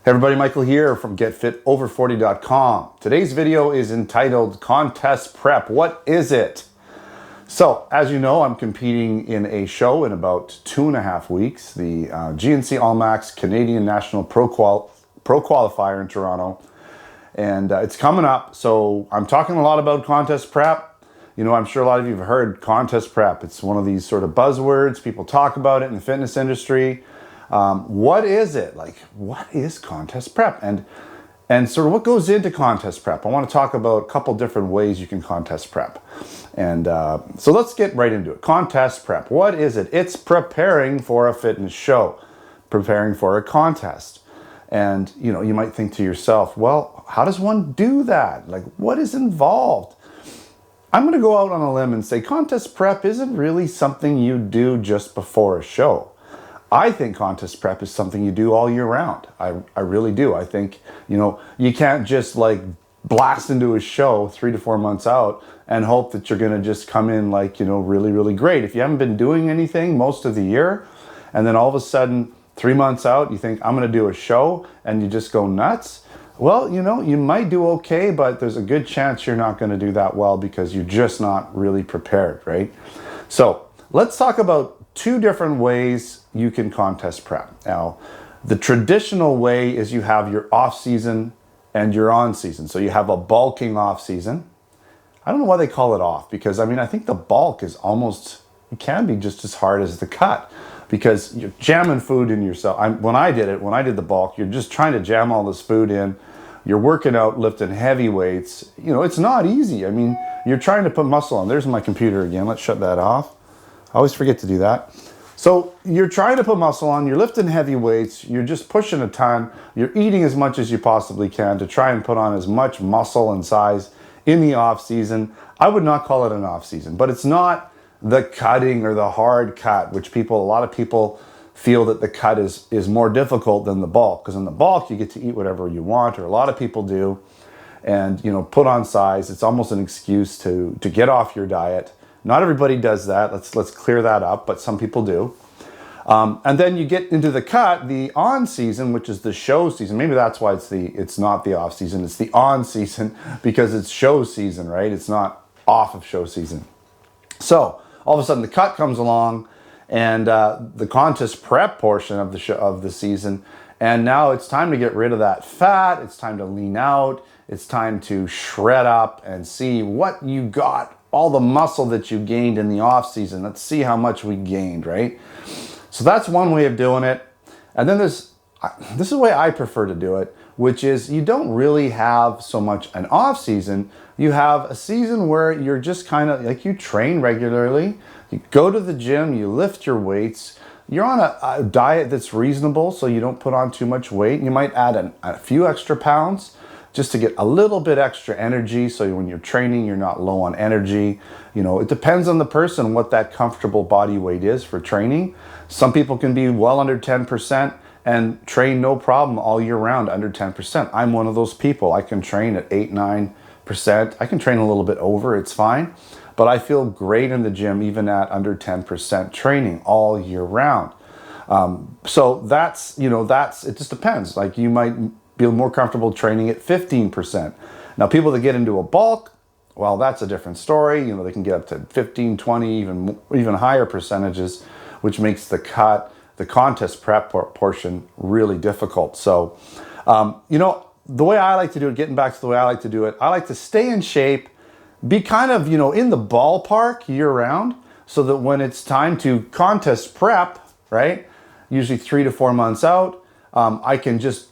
Hey everybody, Michael here from GetFitOver40.com. Today's video is entitled Contest Prep. What is it? So, as you know, I'm competing in a show in about 2.5 weeks, the GNC ALLMAX Canadian National Pro Qualifier in Toronto. And it's coming up, so I'm talking a lot about contest prep. You know, I'm sure a lot of you have heard contest prep. It's one of these sort of buzzwords. People talk about it in the fitness industry. What is it? Like, what is contest prep? And sort of what goes into contest prep? I want to talk about a couple different ways you can contest prep. And so let's get right into it. Contest prep. What is it? It's preparing for a fitness show, preparing for a contest. And, you know, you might think to yourself, well, how does one do that? Like, what is involved? I'm going to go out on a limb and say contest prep isn't really something you do just before a show. I think contest prep is something you do all year round. I really do. I think, you know, you can't just like blast into a show 3 to 4 months out and hope that you're going to just come in like, you know, really, really great. If you haven't been doing anything most of the year, and then all of a sudden 3 months out, you think, I'm going to do a show, and you just go nuts. Well, you know, you might do okay, but there's a good chance you're not going to do that well because you're just not really prepared, right? So let's talk about 2 different ways you can contest prep. Now, the traditional way is you have your off season and your on season. So you have a bulking off season. I don't know why they call it off, because I mean, I think the bulk is almost, it can be just as hard as the cut, because you're jamming food in yourself. When I did the bulk, you're just trying to jam all this food in. You're working out, lifting heavy weights. You know, it's not easy. I mean, you're trying to put muscle on. There's my computer again. Let's shut that off. I always forget to do that. So you're trying to put muscle on, you're lifting heavy weights, you're just pushing a ton, you're eating as much as you possibly can to try and put on as much muscle and size in the off season. I would not call it an off season, but it's not the cutting or the hard cut, which a lot of people feel that the cut is more difficult than the bulk, because in the bulk you get to eat whatever you want, or a lot of people do, and you know, put on size. It's almost an excuse to get off your diet. Not everybody does that. Let's clear that up, but some people do. And then you get into the cut, the on season, which is the show season. Maybe that's why it's not the off season. It's the on season because it's show season, right? It's not off of show season. So all of a sudden the cut comes along, and the contest prep portion of the season, and now it's time to get rid of that fat. It's time to lean out. It's time to shred up and see what you got. All the muscle that you gained in the off season. Let's see how much we gained, right? So that's one way of doing it. And then this is the way I prefer to do it, which is you don't really have so much an off season. You have a season where you're just kind of like, you train regularly, you go to the gym, you lift your weights, you're on a diet that's reasonable, so you don't put on too much weight. You might add a few extra pounds just to get a little bit extra energy, so when you're training, you're not low on energy. You know, it depends on the person what that comfortable body weight is for training. Some people can be well under 10% and train no problem all year round under 10%. I'm one of those people. I can train at 8, 9%. I can train a little bit over, it's fine. But I feel great in the gym even at under 10% training all year round. So that's, you know, it just depends. Like, you might be more comfortable training at 15%. Now, people that get into a bulk, well, that's a different story. You know, they can get up to 15, 20, even higher percentages, which makes the contest prep portion really difficult. So, you know, the way I like to do it, getting back to the way I like to do it, I like to stay in shape, be kind of, you know, in the ballpark year round, so that when it's time to contest prep, right, usually 3 to 4 months out, I can just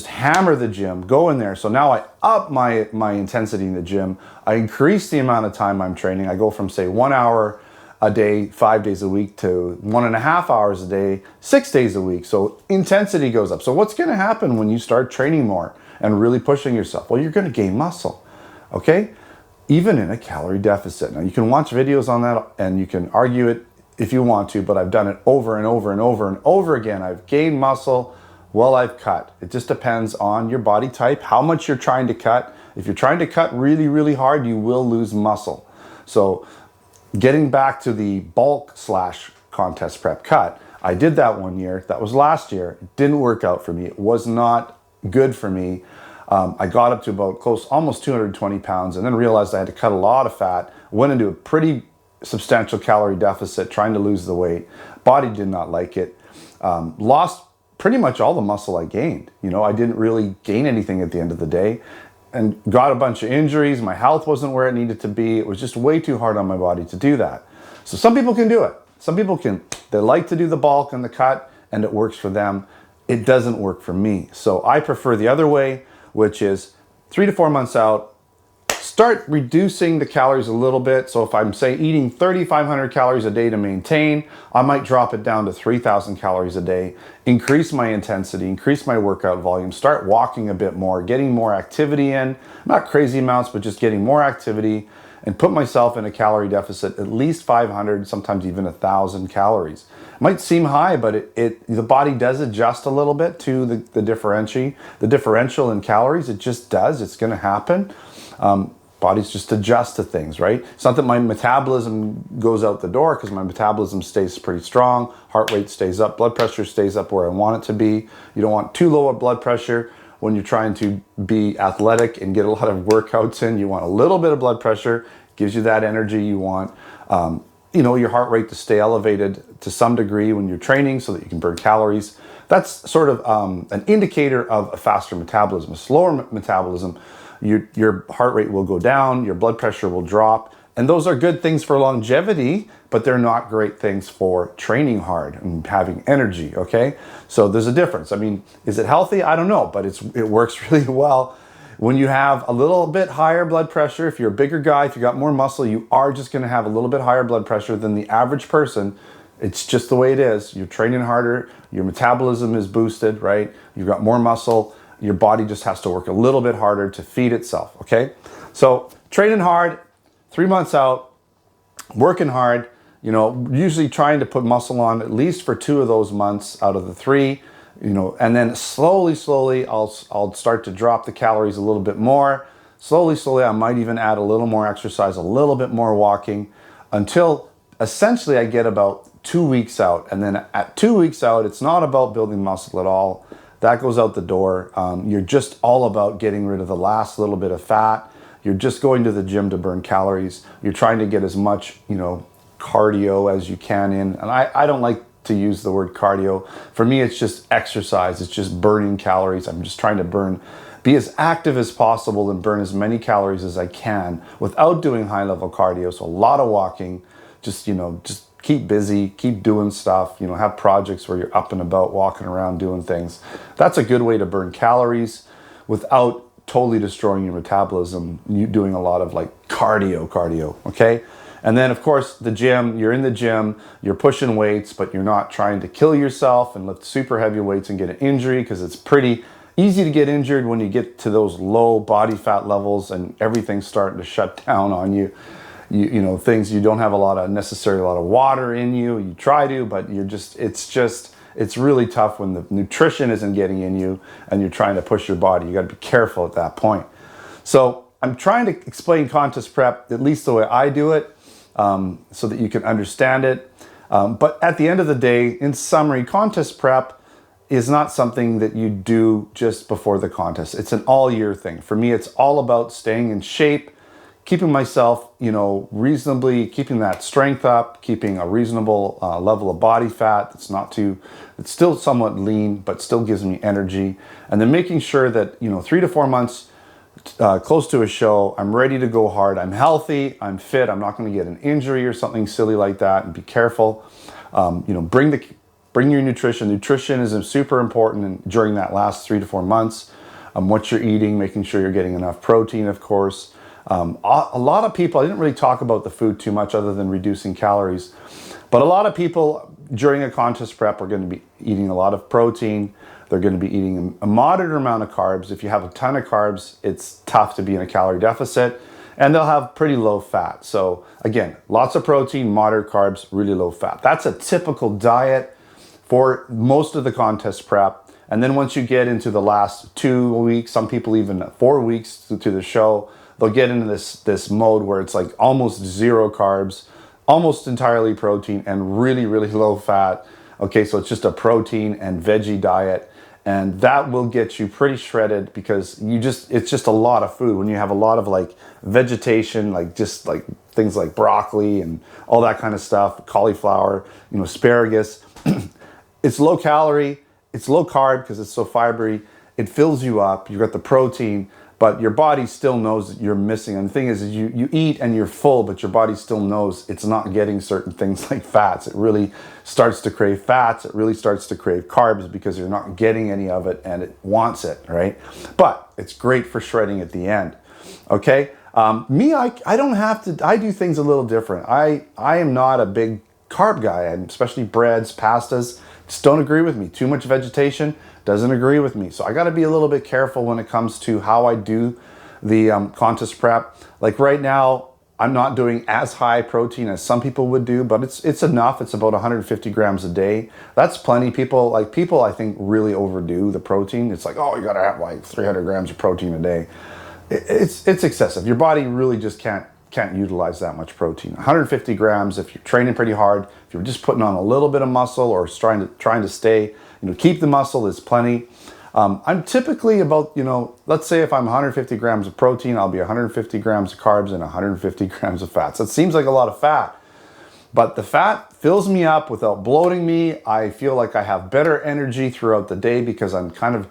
hammer the gym, go in there. So now I up my intensity in the gym. I increase the amount of time I'm training. I go from, say, 1 hour a day, 5 days a week, to 1.5 hours a day, 6 days a week. So intensity goes up. So what's going to happen when you start training more and really pushing yourself? Well, you're going to gain muscle, okay? Even in a calorie deficit. Now, you can watch videos on that and you can argue it if you want to, but I've done it over and over and over and over again. I've gained muscle while I've cut. It just depends on your body type, how much you're trying to cut. If you're trying to cut really, really hard, you will lose muscle. So getting back to the bulk / contest prep cut, I did that one year. That was last year. It didn't work out for me. It was not good for me. I got up to about almost 220 pounds, and then realized I had to cut a lot of fat. Went into a pretty substantial calorie deficit trying to lose the weight. Body did not like it. Lost pretty much all the muscle I gained. You know, I didn't really gain anything at the end of the day, and got a bunch of injuries. My health wasn't where it needed to be. It was just way too hard on my body to do that. So some people can do it. Some people they like to do the bulk and the cut, and it works for them. It doesn't work for me. So I prefer the other way, which is 3 to 4 months out, start reducing the calories a little bit. So if I'm, say, eating 3,500 calories a day to maintain, I might drop it down to 3,000 calories a day, increase my intensity, increase my workout volume, start walking a bit more, getting more activity in, not crazy amounts, but just getting more activity, and put myself in a calorie deficit, at least 500, sometimes even 1,000 calories. It might seem high, but the body does adjust a little bit to the differential in calories. It just does. It's going to happen. Bodies just adjust to things, right? It's not that my metabolism goes out the door, because my metabolism stays pretty strong. Heart rate stays up. Blood pressure stays up where I want it to be. You don't want too low a blood pressure when you're trying to be athletic and get a lot of workouts in. You want a little bit of blood pressure. Gives you that energy you want. You know, your heart rate to stay elevated to some degree when you're training so that you can burn calories. That's sort of an indicator of a faster metabolism. A slower metabolism, your heart rate will go down, your blood pressure will drop, and those are good things for longevity, but they're not great things for training hard and having energy, okay? So there's a difference. I mean, is it healthy? I don't know, but it works really well. When you have a little bit higher blood pressure, if you're a bigger guy, if you got more muscle, you are just gonna have a little bit higher blood pressure than the average person. It's just the way it is. You're training harder, your metabolism is boosted, right? You've got more muscle, your body just has to work a little bit harder to feed itself, okay? So training hard, 3 months out, working hard, you know, usually trying to put muscle on at least for 2 of those months out of the 3, you know, and then slowly, I'll start to drop the calories a little bit more. Slowly, I might even add a little more exercise, a little bit more walking, until essentially I get about 2 weeks out. And then at 2 weeks out, it's not about building muscle at all. That goes out the door. You're just all about getting rid of the last little bit of fat. You're just going to the gym to burn calories. You're trying to get as much, you know, cardio as you can in. And I don't like to use the word cardio. For me, it's just exercise. It's just burning calories. I'm just trying to be as active as possible and burn as many calories as I can without doing high level cardio. So a lot of walking, just, you know, just keep busy, keep doing stuff, you know, have projects where you're up and about, walking around, doing things. That's a good way to burn calories without totally destroying your metabolism. You doing a lot of like cardio, okay? And then of course the gym, you're in the gym, you're pushing weights, but you're not trying to kill yourself and lift super heavy weights and get an injury, because it's pretty easy to get injured when you get to those low body fat levels and everything's starting to shut down on you. You know, things you don't have necessarily a lot of water in you. You try to, but it's really tough when the nutrition isn't getting in you and you're trying to push your body. You got to be careful at that point. So I'm trying to explain contest prep, at least the way I do it, so that you can understand it. But at the end of the day, in summary, contest prep is not something that you do just before the contest. It's an all year thing. For me, it's all about staying in shape, keeping myself, you know, reasonably, keeping that strength up, keeping a reasonable level of body fat it's still somewhat lean, but still gives me energy. And then making sure that, you know, 3 to 4 months close to a show, I'm ready to go hard, I'm healthy, I'm fit, I'm not gonna get an injury or something silly like that, and be careful. You know, bring your nutrition. Nutrition is super important during that last 3 to 4 months. What you're eating, making sure you're getting enough protein, of course. A lot of people, I didn't really talk about the food too much other than reducing calories, but a lot of people during a contest prep are going to be eating a lot of protein. They're going to be eating a moderate amount of carbs. If you have a ton of carbs, it's tough to be in a calorie deficit, and they'll have pretty low fat. So again, lots of protein, moderate carbs, really low fat. That's a typical diet for most of the contest prep. And then once you get into the last 2 weeks, some people even 4 weeks to the show, they'll get into this mode where it's like almost zero carbs, almost entirely protein, and really low fat. Okay, so it's just a protein and veggie diet. And that will get you pretty shredded because it's just a lot of food. When you have a lot of like vegetation, like just like things like broccoli and all that kind of stuff, cauliflower, you know, asparagus, it's low calorie, it's low carb because it's so fibery. It fills you up, you've got the protein, but your body still knows that you're missing. And the thing is you eat and you're full, but your body still knows it's not getting certain things like fats. It really starts to crave fats. It really starts to crave carbs because you're not getting any of it and it wants it, right? But it's great for shredding at the end, okay? I don't have to, I do things a little different. I am not a big carb guy, and especially breads, pastas, just don't agree with me. Too much vegetation doesn't agree with me. So I got to be a little bit careful when it comes to how I do the contest prep. Like right now, I'm not doing as high protein as some people would do, but it's enough. It's about 150 grams a day. That's plenty. People I think really overdo the protein. It's like, oh, you got to have like 300 grams of protein a day. It's excessive. Your body really just can't utilize that much protein. 150 grams if you're training pretty hard, if you're just putting on a little bit of muscle or trying to stay, you know, keep the muscle is plenty. I'm typically about, you know, let's say if I'm 150 grams of protein, I'll be 150 grams of carbs and 150 grams of fats. It seems like a lot of fat, but the fat fills me up without bloating me. I feel like I have better energy throughout the day because I'm kind of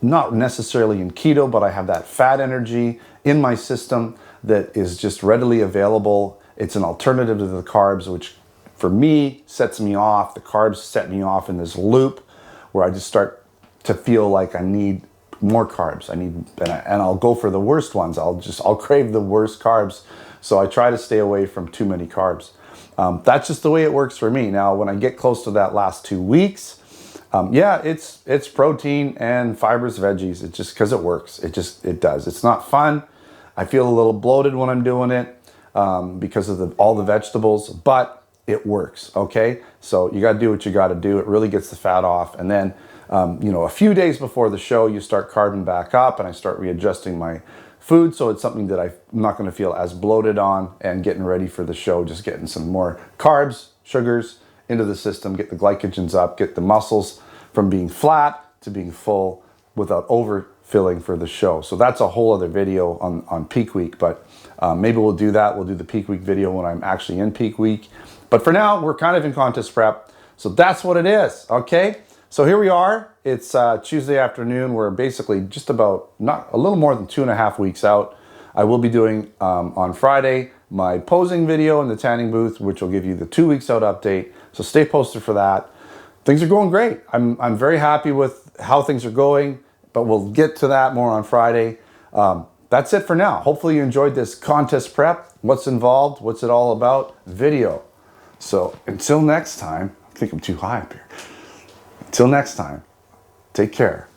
not necessarily in keto, but I have that fat energy in my system that is just readily available. It's an alternative to the carbs, which for me sets me off. The carbs set me off in this loop where I just start to feel like I need more carbs. And I'll go for the worst ones. I'll crave the worst carbs. So I try to stay away from too many carbs. That's just the way it works for me. Now, when I get close to that last 2 weeks, yeah, it's protein and fibrous veggies. It's just because it works. It does. It's not fun. I feel a little bloated when I'm doing it because of all the vegetables, but it works, okay? So you got to do what you got to do. It really gets the fat off. And then, you know, a few days before the show, you start carbing back up and I start readjusting my food. So it's something that I'm not going to feel as bloated on, and getting ready for the show, just getting some more carbs, sugars into the system, get the glycogens up, get the muscles from being flat to being full without overfilling for the show. So that's a whole other video on peak week, but maybe we'll do that. We'll do the peak week video when I'm actually in peak week. But for now, we're kind of in contest prep. So that's what it is, okay? So here we are. It's Tuesday afternoon. We're basically just about a little more than 2.5 weeks out. I will be doing on Friday my posing video in the tanning booth, which will give you the 2 weeks out update. So stay posted for that. Things are going great. I'm very happy with how things are going, but we'll get to that more on Friday. That's it for now. Hopefully you enjoyed this contest prep. What's involved, what's it all about video. So until next time, I think I'm too high up here. Until next time, take care.